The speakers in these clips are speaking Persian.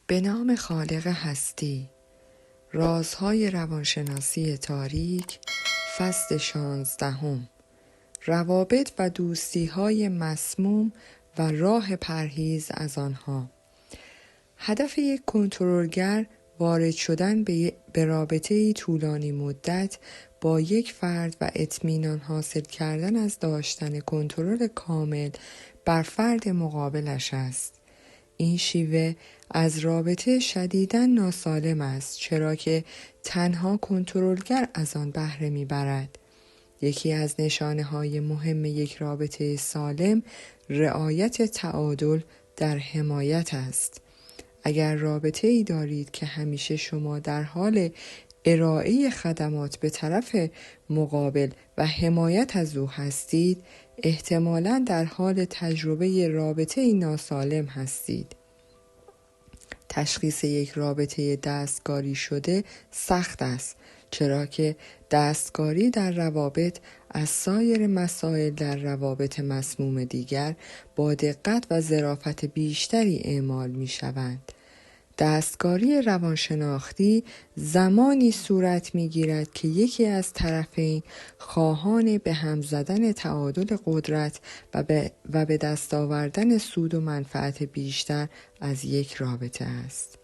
به نام خالق هستی، رازهای روانشناسی تاریک، فصل 16، روابط و دوستی‌های مسموم و راه پرهیز از آنها. هدف یک کنترلگر وارد شدن به رابطه‌ای طولانی مدت با یک فرد و اطمینان حاصل کردن از داشتن کنترل کامل بر فرد مقابلش است. این شیوه از رابطه شدیداً ناسالم است، چرا که تنها کنترلگر از آن بهره میبرد. یکی از نشانه‌های مهم یک رابطه سالم رعایت تعادل در حمایت است. اگر رابطه‌ای دارید که همیشه شما در حال ارائه خدمات به طرف مقابل و حمایت از او هستید، احتمالاً در حال تجربه رابطه‌ای ناسالم هستید. تشخیص یک رابطه دستکاری شده سخت است، چرا که دستکاری در روابط از سایر مسائل در روابط مسموم دیگر با دقت و ظرافت بیشتری اعمال می شوند. دستکاری روانشناختی زمانی صورت می گیرد که یکی از طرفین خواهان به هم زدن تعادل قدرت و به دست آوردن سود و منفعت بیشتر از یک رابطه است.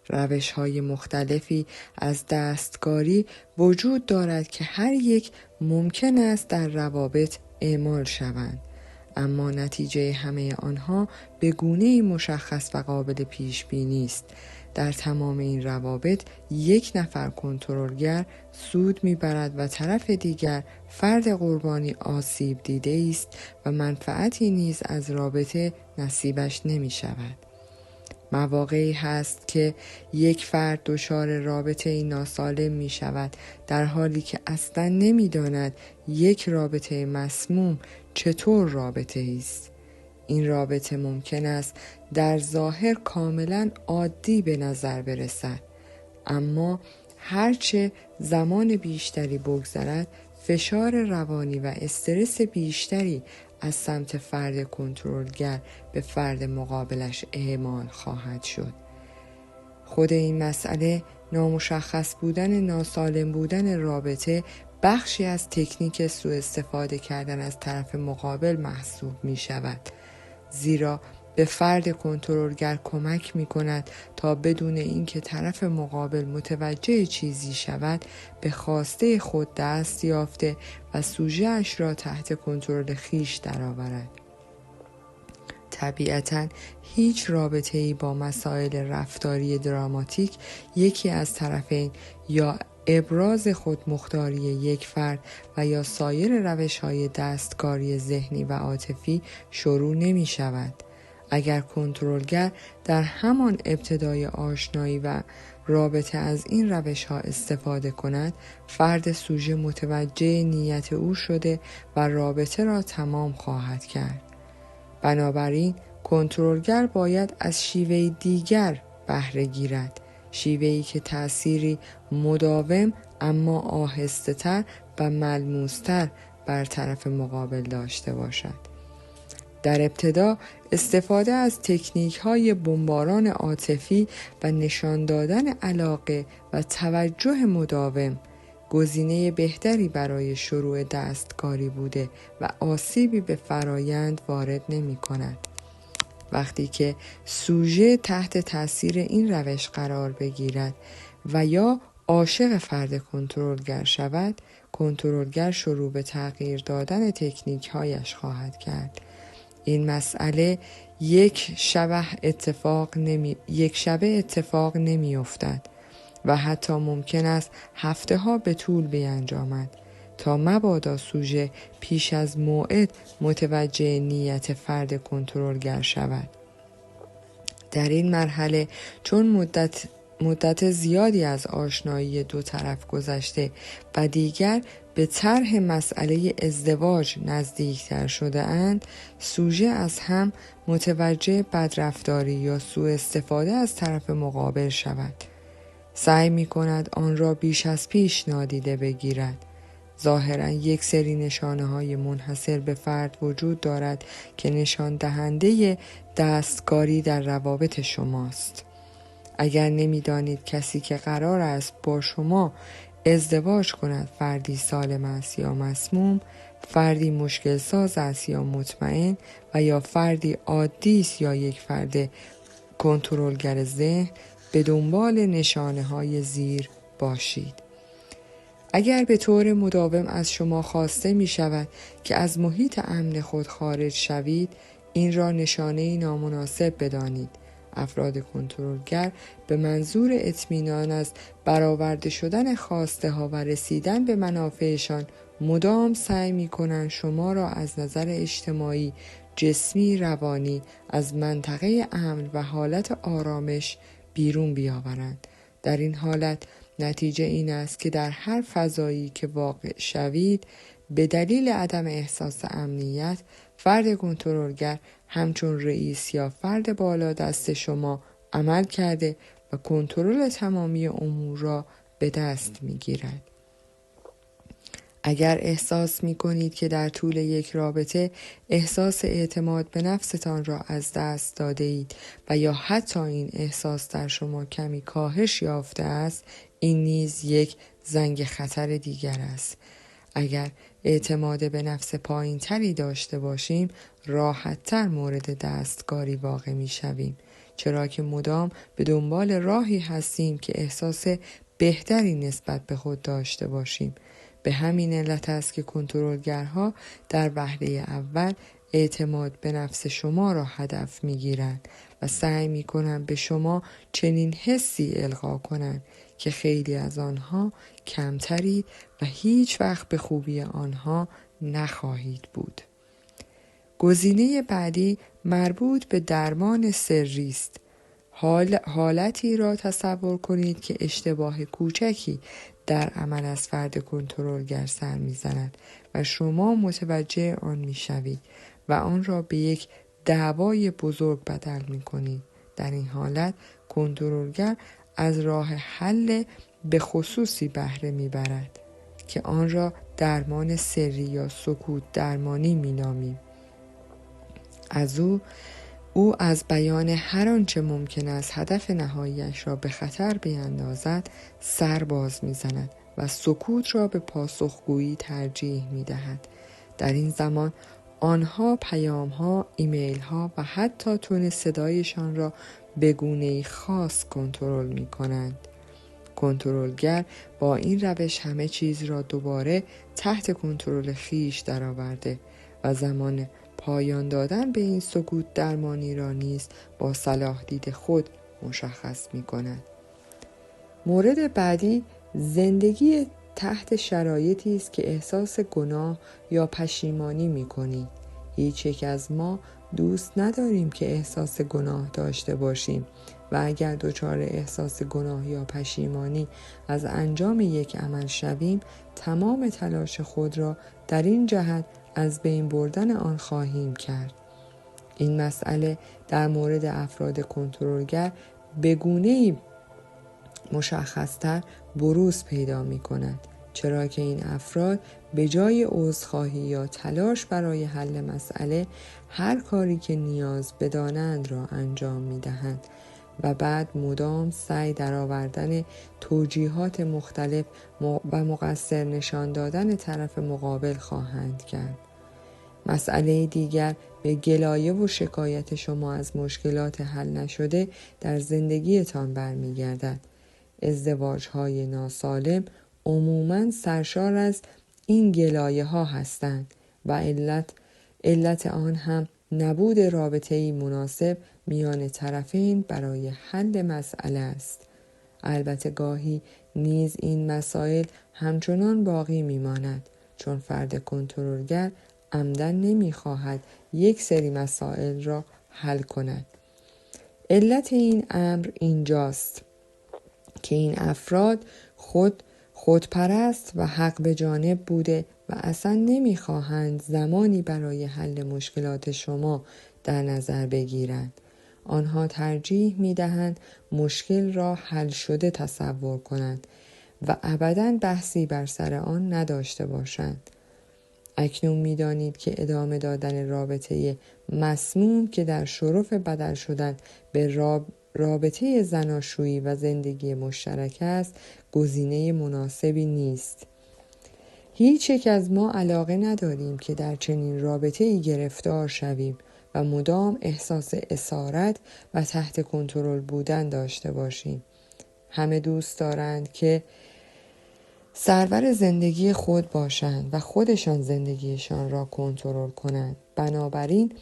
روش‌های مختلفی از دستکاری وجود دارد که هر یک ممکن است در روابط اعمال شوند، اما نتیجه همه آنها به گونه‌ای مشخص و قابل پیش بینی است. در تمام این روابط یک نفر کنترلگر سود میبرد و طرف دیگر فرد قربانی آسیب دیده است و منفعتی نیز از رابطه نصیبش نمی شود. مواقعی هست که یک فرد دچار رابطه ناسالم می شود، در حالی که اصلا نمی داند یک رابطه مسموم چطور رابطه است. این رابطه ممکن است در ظاهر کاملا عادی به نظر برسد، اما هرچه زمان بیشتری بگذرد فشار روانی و استرس بیشتری از سمت فرد کنترلگر به فرد مقابلش اعمال خواهد شد. خود این مسئله، نامشخص بودن ناسالم بودن رابطه، بخشی از تکنیک سوء استفاده کردن از طرف مقابل محسوب می شود، زیرا به فرد کنترلگر کمک می کند تا بدون اینکه طرف مقابل متوجه چیزی شود به خواسته خود دست یافته و سوژه اش را تحت کنترل خیش درآورد. طبیعتاً هیچ رابطه‌ای با مسائل رفتاری دراماتیک یکی از طرفین یا ابراز خودمختاری یک فرد و یا سایر روش‌های دستکاری ذهنی و عاطفی شروع نمی شود. اگر کنترلگر در همان ابتدای آشنایی و رابطه از این روش‌ها استفاده کند، فرد سوژه متوجه نیت او شده و رابطه را تمام خواهد کرد. بنابراین کنترلگر باید از شیوه دیگر بهره گیرد، شیوهی که تأثیری مداوم اما آهسته‌تر و ملموس‌تر بر طرف مقابل داشته باشد. در ابتدا استفاده از تکنیک‌های بمباران عاطفی و نشان دادن علاقه و توجه مداوم گزینه بهتری برای شروع دستکاری بوده و آسیبی به فرایند وارد نمی‌کند. وقتی که سوژه تحت تاثیر این روش قرار بگیرد و یا عاشق فرد کنترلگر شود، کنترلگر شروع به تغییر دادن تکنیک‌هایش خواهد کرد. این مسئله یک شبه اتفاق نمی افتد و حتی ممکن است هفته ها به طول بیانجامد تا مبادا سوژه پیش از موعد متوجه نیت فرد کنترلگر شود. در این مرحله چون مدت زیادی از آشنایی دو طرف گذشته و دیگر به طرح مسئله ازدواج نزدیکتر شده اند، سوژه از هم متوجه بدرفتاری یا سوء استفاده از طرف مقابل شود. سعی می کند آن را بیش از پیش نادیده بگیرد. ظاهراً یک سری نشانه‌های منحصر به فرد وجود دارد که نشان دهنده دستکاری در روابط شماست. اگر نمی‌دانید کسی که قرار است با شما ازدواج کند فردی سالم است یا مسموم، فردی مشکل ساز است یا مطمئن و یا فردی عادی است یا یک فرد کنترلگر ذهن، به دنبال نشانه‌های زیر باشید. اگر به طور مداوم از شما خواسته می شود که از محیط امن خود خارج شوید، این را نشانه نامناسب بدانید. افراد کنترلگر به منظور اطمینان از برآورده شدن خواسته ها و رسیدن به منافعشان مدام سعی می کنند شما را از نظر اجتماعی، جسمی، روانی از منطقه امن و حالت آرامش بیرون بیاورند. در این حالت نتیجه این است که در هر فضایی که واقع شوید، به دلیل عدم احساس امنیت، فرد کنترلگر همچون رئیس یا فرد بالا دست شما عمل کرده و کنترل تمامی امور را به دست می‌گیرد. اگر احساس می کنید که در طول یک رابطه احساس اعتماد به نفستان را از دست داده اید و یا حتی این احساس در شما کمی کاهش یافته است، این نیز یک زنگ خطر دیگر است. اگر اعتماد به نفس پایین تری داشته باشیم، راحت تر مورد دستکاری واقع می شویم، چرا که مدام به دنبال راهی هستیم که احساس بهتری نسبت به خود داشته باشیم. به همین علت است که کنترلگرها در وهله اول اعتماد به نفس شما را هدف می‌گیرند و سعی می‌کنند به شما چنین حسی القا کنند که خیلی از آنها کمترید و هیچ وقت به خوبی آنها نخواهید بود. گزینه بعدی مربوط به درمان سری است. حالتی را تصور کنید که اشتباه کوچکی در عمل از فرد کنترلگر سر می‌زند و شما متوجه آن می‌شوید و آن را به یک دعوای بزرگ بدل می‌کنید. در این حالت کنترلگر از راه حل به خصوصی بهره می‌برد که آن را درمان سری یا سکوت درمانی می‌نامیم. او از بیان هر آنچه ممکن است هدف نهاییش را به خطر بیندازد سر باز می‌زند و سکوت را به پاسخگویی ترجیح می‌دهد. در این زمان آنها پیام‌ها، ایمیل‌ها و حتی تون صدایشان را به گونه‌ای خاص کنترل می‌کنند. کنترلگر با این روش همه چیز را دوباره تحت کنترل خویش درآورده و زمان پایان دادن به این سکوت درمانی را نیز با صلاح دید خود مشخص می کند. مورد بعدی زندگی تحت شرایطی است که احساس گناه یا پشیمانی می کنی. هیچ یک از ما دوست نداریم که احساس گناه داشته باشیم و اگر دچار احساس گناه یا پشیمانی از انجام یک عمل شویم، تمام تلاش خود را در این جهت از بین بردن آن خواهیم کرد. این مسئله در مورد افراد کنترلگر به گونه‌ای مشخص‌تر بروز پیدا می‌کند، چرا که این افراد به جای عذرخواهی یا تلاش برای حل مسئله هر کاری که نیاز بدانند را انجام می‌دهند و بعد مدام سعی در آوردن توجیهات مختلف و مقصر نشان دادن طرف مقابل خواهند کرد. مسئله دیگر به گلایه و شکایت شما از مشکلات حل نشده در زندگیتان برمیگردد. ازدواج‌های ناسالم عموماً سرشار از این گلایه ها هستند و علت آن هم نبود رابطه‌ای مناسب میان طرفین برای حل مسئله است. البته گاهی نیز این مسائل همچنان باقی میماند، چون فرد کنترلگر عمدن نمیخواهد یک سری مسائل را حل کند. علت این امر اینجاست که این افراد خودپرست و حق به جانب بوده و اصلا نمیخواهند زمانی برای حل مشکلات شما در نظر بگیرند. آنها ترجیح میدهند مشکل را حل شده تصور کنند و ابداً بحثی بر سر آن نداشته باشند. اکنون می‌دانید که ادامه دادن رابطه مسموم که در شرف بدل شدن رابطه زناشویی و زندگی مشترک است، گزینه مناسبی نیست. هیچ یک از ما علاقه نداریم که در چنین رابطه‌ای گرفتار شویم و مدام احساس اسارت و تحت کنترل بودن داشته باشیم. همه دوست دارند که سرور زندگی خود باشند و خودشان زندگیشان را کنترل کنند. بنابراین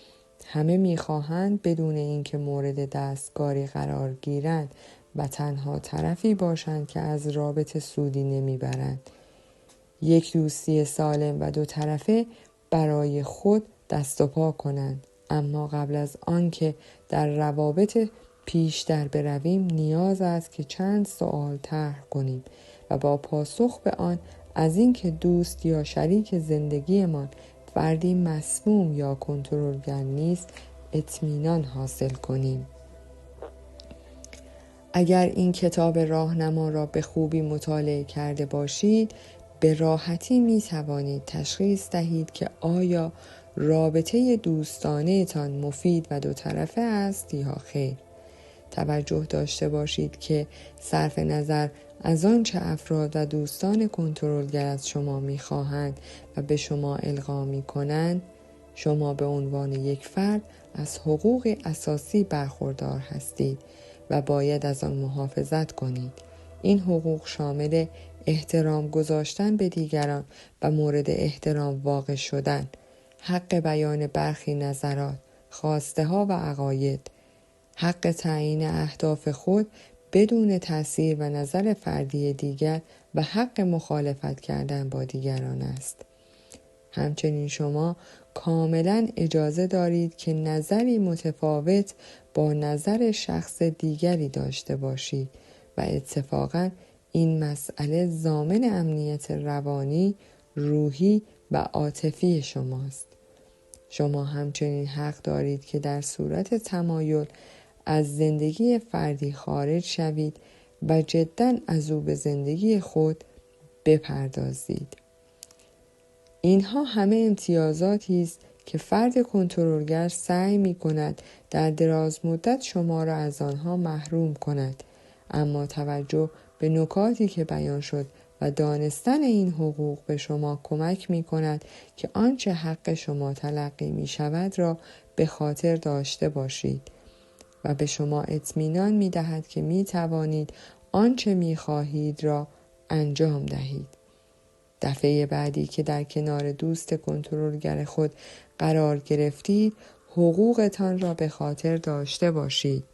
همه می‌خواهند بدون اینکه مورد دستکاری قرار گیرند و تنها طرفی باشند که از رابطه سودی نمیبرند. یک دوستی سالم و دو طرفه برای خود دست و پا کنند، اما قبل از آنکه در روابط پیشتر برویم نیاز است که چند سوال طرح کنیم و با پاسخ به آن از اینکه دوست یا شریک زندگیمان فردی مسموم یا کنترلگر نیست اطمینان حاصل کنیم. اگر این کتاب راهنما را به خوبی مطالعه کرده باشید به راحتی می توانید تشخیص دهید که آیا رابطه دوستانه تان مفید و دو طرفه است یا خیر. توجه داشته باشید که صرف نظر از آنچه افراد و دوستان کنترلگر از شما می‌خواهند و به شما القا می‌کنند، شما به عنوان یک فرد از حقوق اساسی برخوردار هستید و باید از آن محافظت کنید. این حقوق شامل احترام گذاشتن به دیگران و مورد احترام واقع شدن، حق بیان برخی نظرات، خواسته ها و عقاید، حق تعیین اهداف خود بدون تأثیر و نظر فردی دیگر و حق مخالفت کردن با دیگران است. همچنین شما کاملا اجازه دارید که نظری متفاوت با نظر شخص دیگری داشته باشید و اتفاقاً این مسئله ضامن امنیت روانی، روحی و عاطفی شماست. شما همچنین حق دارید که در صورت تمایل از زندگی فردی خارج شوید و جداً از او به زندگی خود بپردازید. اینها همه امتیازاتی است که فرد کنترلگر سعی می کند در دراز مدت شما را از آنها محروم کند، اما توجه به نکاتی که بیان شد و دانستن این حقوق به شما کمک می کند که آنچه حق شما تلقی می شود را به خاطر داشته باشید و به شما اطمینان می دهد که می توانید آنچه می خواهید را انجام دهید. دفعه بعدی که در کنار دوست کنترلگر خود قرار گرفتید، حقوقتان را به خاطر داشته باشید.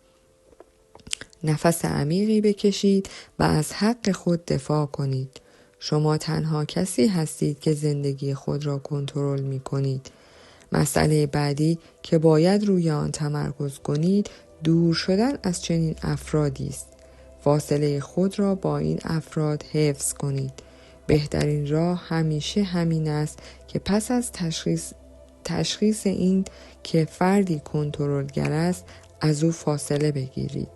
نفس عمیقی بکشید و از حق خود دفاع کنید. شما تنها کسی هستید که زندگی خود را کنترل می کنید. مسئله بعدی که باید روی آن تمرکز کنید، دور شدن از چنین افرادی است. فاصله خود را با این افراد حفظ کنید. بهترین راه همیشه همین است که پس از تشخیص این که فردی کنترلگر است، از او فاصله بگیرید.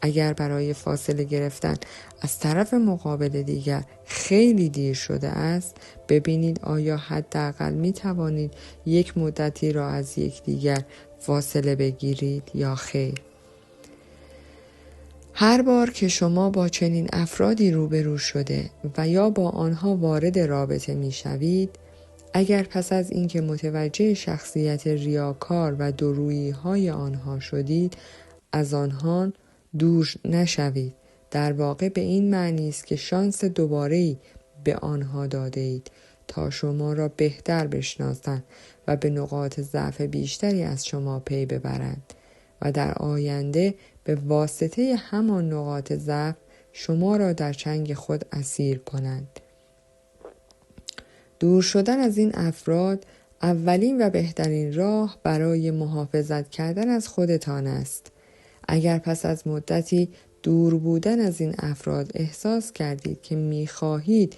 اگر برای فاصله گرفتن از طرف مقابل دیگر خیلی دیر شده است، ببینید آیا حداقل می توانید یک مدتی را از یکدیگر فاصله بگیرید یا خیر. هر بار که شما با چنین افرادی روبرو شده و یا با آنها وارد رابطه می شوید، اگر پس از اینکه متوجه شخصیت ریاکار و دورویی های آنها شدید، از آنها دور نشوید. در واقع به این معنی است که شانس دوباره‌ای به آنها داده اید تا شما را بهتر بشناسند و به نقاط ضعف بیشتری از شما پی ببرند و در آینده به واسطه همان نقاط ضعف شما را در چنگ خود اسیر کنند. دور شدن از این افراد اولین و بهترین راه برای محافظت کردن از خودتان است. اگر پس از مدتی دور بودن از این افراد احساس کردید که می‌خواهید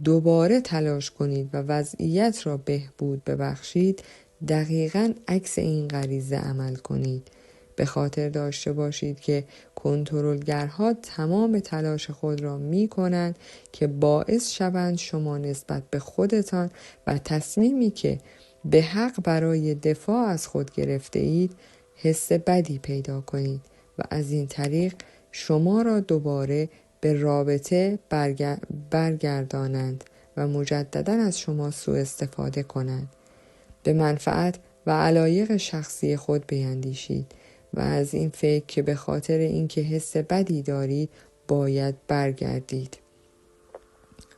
دوباره تلاش کنید و وضعیت را بهبود ببخشید، دقیقاً عکس این غریزه عمل کنید. به خاطر داشته باشید که کنترلگرها تمام تلاش خود را می کنند که باعث شوند شما نسبت به خودتان و تصمیمی که به حق برای دفاع از خود گرفته اید حس بدی پیدا کنید و از این طریق شما را دوباره به رابطه برگردانند و مجددا از شما سوء استفاده کنند. به منفعت و علایق شخصی خود بیندیشید و از این فکر که به خاطر اینکه حس بدی دارید باید برگردید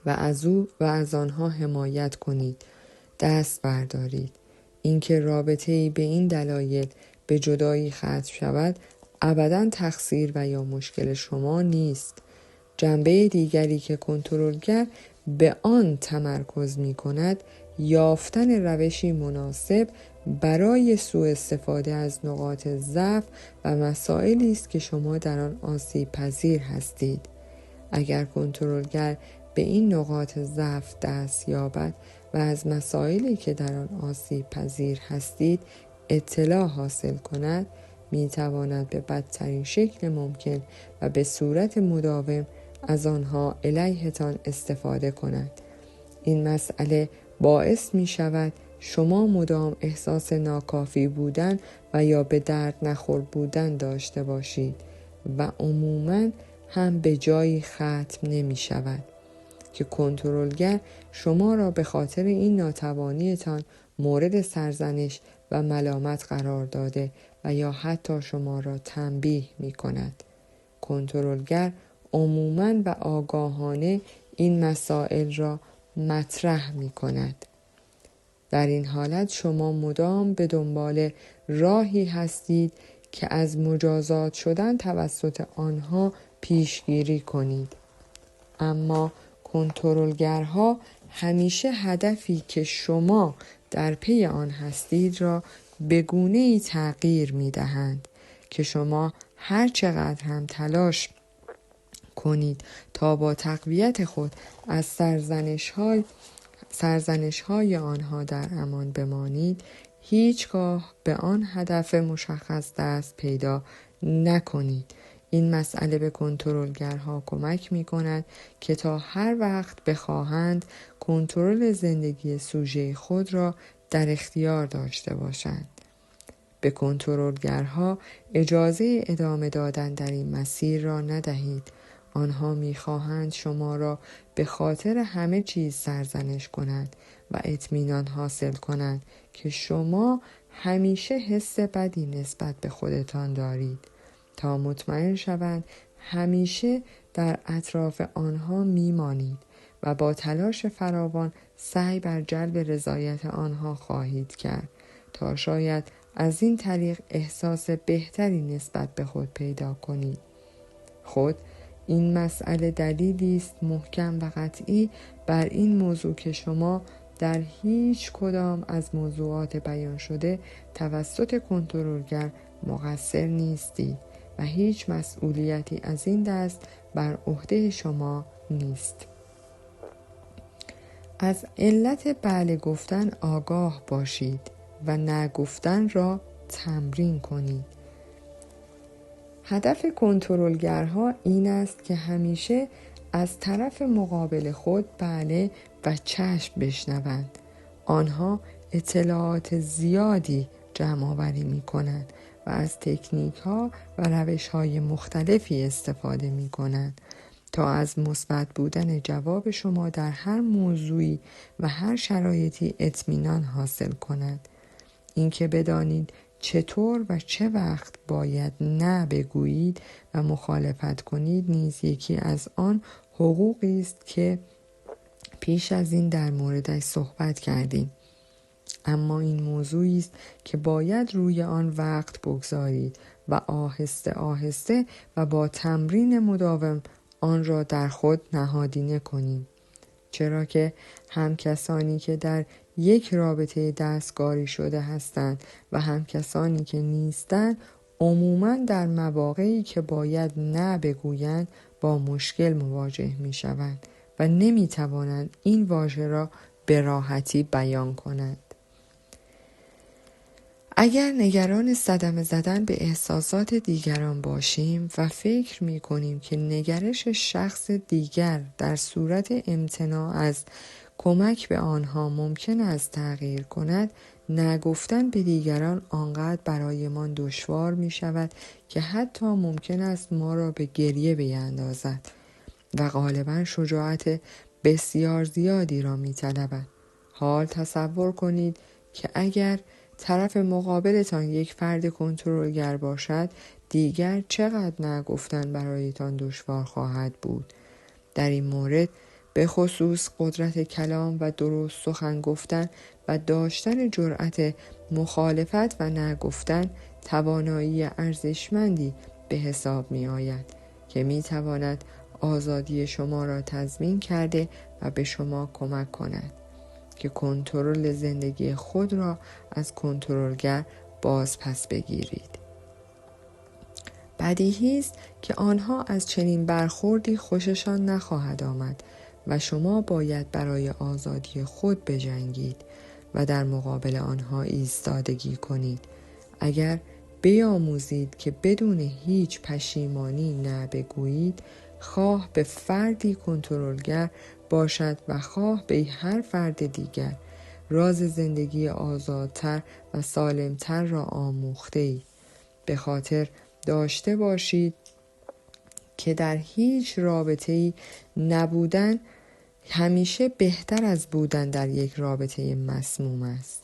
و از او و از آنها حمایت کنید دست بردارید. اینکه رابطه‌ای به این دلایل به جدایی ختم شود ابداً تقصیر و یا مشکل شما نیست. جنبه دیگری که کنترلگر به آن تمرکز می کند یافتن روشی مناسب برای سوء استفاده از نقاط ضعف و مسائلی است که شما در آن آسیب پذیر هستید. اگر کنترلگر به این نقاط ضعف دست یابد و از مسائلی که در آن آسیب پذیر هستید اطلاع حاصل کند، می تواند به بدترین شکل ممکن و به صورت مداوم از آنها علیهتان استفاده کند. این مسئله باعث می شود شما مدام احساس ناکافی بودن و یا به درد نخور بودن داشته باشید و عموماً هم به جایی ختم نمی شود که کنترلگر شما را به خاطر این ناتوانیتان مورد سرزنش و ملامت قرار داده و یا حتی شما را تنبیه می کند. کنترلگر عموماً و آگاهانه این مسائل را مطرح می کند. در این حالت شما مدام به دنبال راهی هستید که از مجازات شدن توسط آنها پیشگیری کنید. اما کنترلگرها همیشه هدفی که شما در پی آن هستید را به گونه‌ای تغییر می دهند که شما هر چقدر هم تلاش کنید تا با تقویت خود از سرزنش های آنها در امان بمانید، هیچگاه به هدف هدف مشخص دست پیدا نکنید. این مسئله به کنترلگرها کمک می کند که تا هر وقت بخواهند کنترل زندگی سوژه خود را در اختیار داشته باشند. به کنترلگرها اجازه ادامه دادن در این مسیر را ندهید. آنها می‌خواهند شما را به خاطر همه چیز سرزنش کنند و اطمینان حاصل کنند که شما همیشه حس بدی نسبت به خودتان دارید، تا مطمئن شوند همیشه در اطراف آنها میمانید و با تلاش فراوان سعی بر جلب رضایت آنها خواهید کرد تا شاید از این طریق احساس بهتری نسبت به خود پیدا کنید. خود این مسئله دلیلی است محکم و قطعی بر این موضوع که شما در هیچ کدام از موضوعات بیان شده توسط کنترلگر مقصر نیستید و هیچ مسئولیتی از این دست بر عهده شما نیست. از علت بله گفتن آگاه باشید و نه گفتن را تمرین کنید. هدف کنترلگرها این است که همیشه از طرف مقابل خود بله و چشم بشنوند. آنها اطلاعات زیادی جمع آوری می کنند و از تکنیک ها و روش های مختلفی استفاده می کنند تا از مثبت بودن جواب شما در هر موضوعی و هر شرایطی اطمینان حاصل کنند. اینکه بدانید چطور و چه وقت باید نه بگویید و مخالفت کنید نیز یکی از آن حقوقی است که پیش از این در موردش صحبت کردیم. اما این موضوعی است که باید روی آن وقت بگذارید و آهسته آهسته و با تمرین مداوم آن را در خود نهادینه کنید. چرا که هم کسانی که در یک رابطه دستکاری شده هستند و هم کسانی که نیستند عموماً در مواقعی که باید نه بگویند با مشکل مواجه می شوند و نمی توانند این واژه را به راحتی بیان کنند. اگر نگران صدمه زدن به احساسات دیگران باشیم و فکر می کنیم که نگرش شخص دیگر در صورت امتناع از کمک به آنها ممکن است تغییر کند، نگفتن به دیگران آنقدر برایمان دشوار می شود که حتی ممکن است ما را به گریه بیندازد و غالبا شجاعت بسیار زیادی را می طلبد. حال تصور کنید که اگر طرف مقابلتان یک فرد کنترلگر باشد، دیگر چقدر نگفتن برایتان دشوار خواهد بود. در این مورد به خصوص قدرت کلام و درست سخن گفتن و داشتن جرأت مخالفت و نگفتن توانایی ارزشمندی به حساب می آید که می تواند آزادی شما را تضمین کرده و به شما کمک کند که کنترل زندگی خود را از کنترلگر باز پس بگیرید. بدیهی است که آنها از چنین برخوردی خوششان نخواهد آمد و شما باید برای آزادی خود بجنگید و در مقابل آنها ایستادگی کنید. اگر بیاموزید که بدون هیچ پشیمانی نه بگویید، خواه به فردی کنترلگر باشد و خواه به هر فرد دیگر، راز زندگی آزادتر و سالمتر را آموخته اید. به خاطر داشته باشید که در هیچ رابطه‌ای نبودن همیشه بهتر از بودن در یک رابطه مسموم است.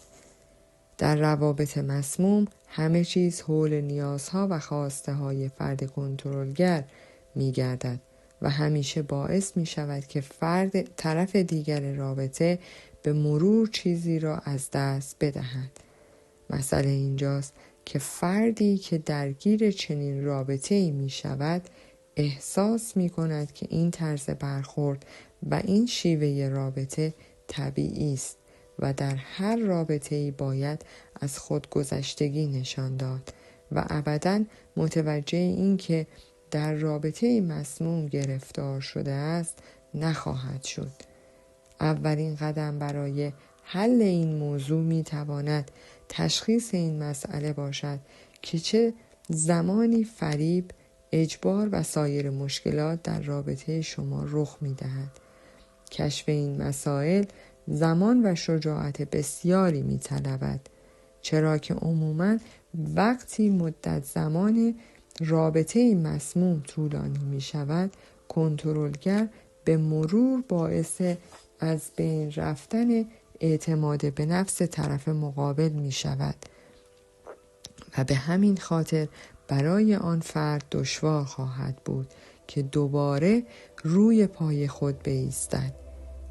در روابط مسموم همه چیز حول نیازها و خواسته های فرد کنترلگر می گردد و همیشه باعث می شود که طرف دیگر رابطه به مرور چیزی را از دست بدهد. مسئله اینجاست که فردی که درگیر چنین رابطه‌ای می شود احساس می کند که این طرز برخورد و این شیوه رابطه طبیعی است و در هر رابطه‌ای باید از خودگذشتگی نشان داد و ابداً متوجه این که در رابطه‌ای مسموم گرفتار شده است نخواهد شد. اولین قدم برای حل این موضوع می تواند تشخیص این مسئله باشد که چه زمانی فریب، اجبار و سایر مشکلات در رابطه شما رخ می دهد. کشف این مسائل زمان و شجاعت بسیاری می طلبد، چرا که عموماً وقتی مدت زمان رابطه مسموم طولانی می شود، کنترلگر به مرور باعث از بین رفتن اعتماد به نفس طرف مقابل می شود و به همین خاطر برای آن فرد دشوار خواهد بود که دوباره روی پای خود بایستد.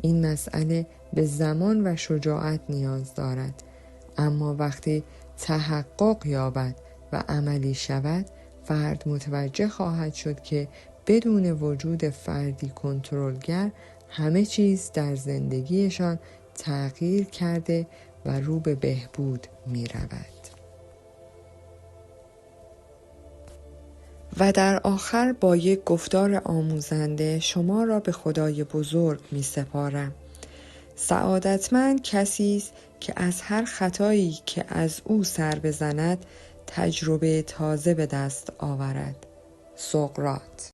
این مسئله به زمان و شجاعت نیاز دارد، اما وقتی تحقق یابد و عملی شود، فرد متوجه خواهد شد که بدون وجود فردی کنترلگر همه چیز در زندگیشان تغییر کرده و رو به بهبود می رود. و در آخر با یک گفتار آموزنده شما را به خدای بزرگ می سپارم. سعادتمند کسی است که از هر خطایی که از او سر بزند تجربه تازه به دست آورد. سقراط.